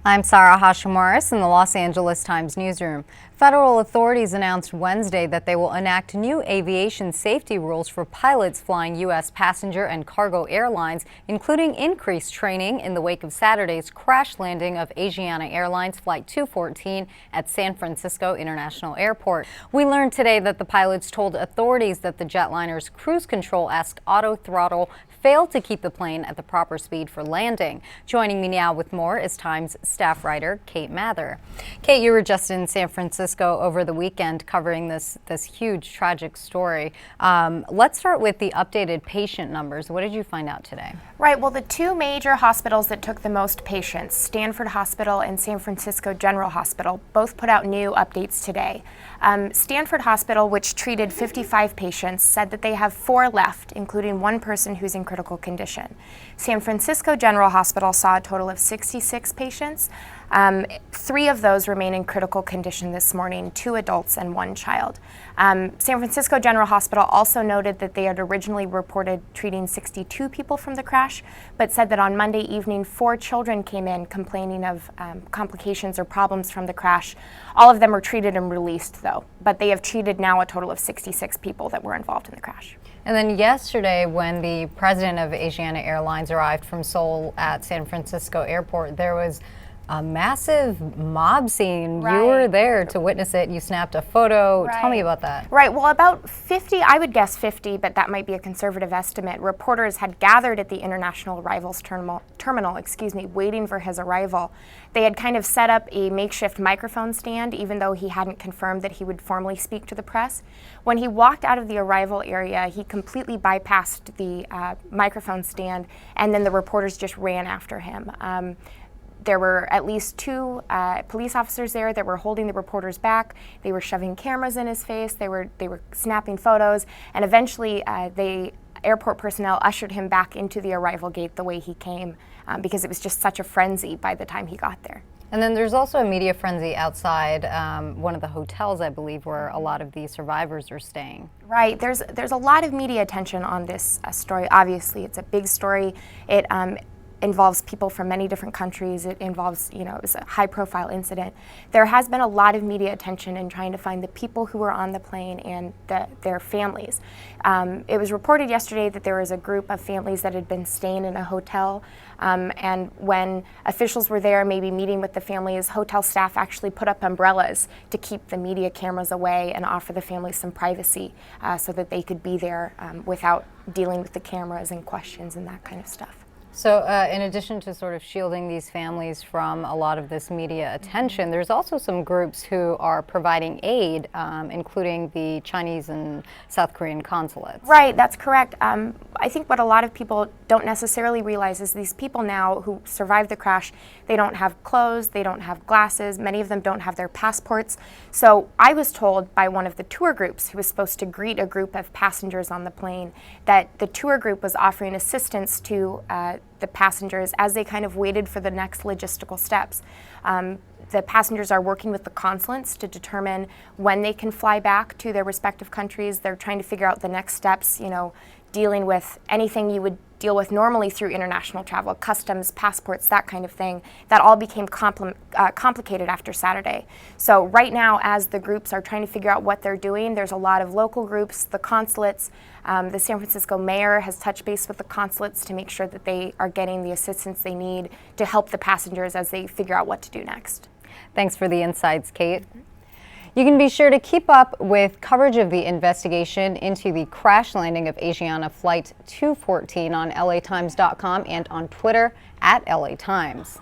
I'm Sarah Hashim-Waris in the Los Angeles Times newsroom. Federal authorities announced Wednesday that they will enact new aviation safety rules for pilots flying U.S. passenger and cargo airlines, including increased training in the wake of Saturday's crash landing of Asiana Airlines Flight 214 at San Francisco International Airport. We learned today that the pilots told authorities that the jetliner's cruise control-esque auto throttle failed to keep the plane at the proper speed for landing. Joining me now with more is Times staff writer Kate Mather. Kate, you were just in San Francisco over the weekend covering this huge tragic story. Let's start with the updated patient numbers. What did you find out today? Right, well, the two major hospitals that took the most patients, Stanford Hospital and San Francisco General Hospital, both put out new updates today. Stanford Hospital, which treated 55 patients, said that they have 4 left, including one person who's in critical condition. San Francisco General Hospital saw a total of 66 patients. 3 of those remain in critical condition this morning, 2 adults and 1 child. San Francisco General Hospital also noted that they had originally reported treating 62 people from the crash, but said that on Monday evening 4 children came in complaining of complications or problems from the crash. All of them were treated and released though, but they have treated now a total of 66 people that were involved in the crash. And then yesterday, when the president of Asiana Airlines arrived from Seoul at San Francisco Airport, there was a massive mob scene. Right. You were there to witness it. You snapped a photo. Right. Tell me about that. Right. Well, about 50, I would guess 50, but that might be a conservative estimate. Reporters had gathered at the International Arrivals Terminal, waiting for his arrival. They had kind of set up a makeshift microphone stand, even though he hadn't confirmed that he would formally speak to the press. When he walked out of the arrival area, he completely bypassed the microphone stand, and then the reporters just ran after him. There were at least 2 police officers there that were holding the reporters back. They were shoving cameras in his face. They were snapping photos, and eventually the airport personnel ushered him back into the arrival gate the way he came, because it was just such a frenzy by the time he got there. And then there's also a media frenzy outside one of the hotels, I believe, where a lot of the survivors are staying. Right. There's a lot of media attention on this story. Obviously, it's a big story. It involves people from many different countries. It involves, it was a high-profile incident. There has been a lot of media attention in trying to find the people who were on the plane and their families. It was reported yesterday that there was a group of families that had been staying in a hotel, and when officials were there, maybe meeting with the families, hotel staff actually put up umbrellas to keep the media cameras away and offer the families some privacy so that they could be there without dealing with the cameras and questions and that kind of stuff. So in addition to sort of shielding these families from a lot of this media attention, there's also some groups who are providing aid, including the Chinese and South Korean consulates. Right, that's correct. I think what a lot of people don't necessarily realize is these people now who survived the crash, they don't have clothes, they don't have glasses, many of them don't have their passports. So I was told by one of the tour groups who was supposed to greet a group of passengers on the plane that the tour group was offering assistance to the passengers as they kind of waited for the next logistical steps. The passengers are working with the consulates to determine when they can fly back to their respective countries. They're trying to figure out the next steps, dealing with anything you would deal with normally through international travel, customs, passports, that kind of thing. That all became complicated after Saturday. So right now, as the groups are trying to figure out what they're doing, there's a lot of local groups, the consulates. The San Francisco mayor has touched base with the consulates to make sure that they are getting the assistance they need to help the passengers as they figure out what to do next. Thanks for the insights, Kate. You can be sure to keep up with coverage of the investigation into the crash landing of Asiana Flight 214 on LATimes.com and on Twitter @LATimes.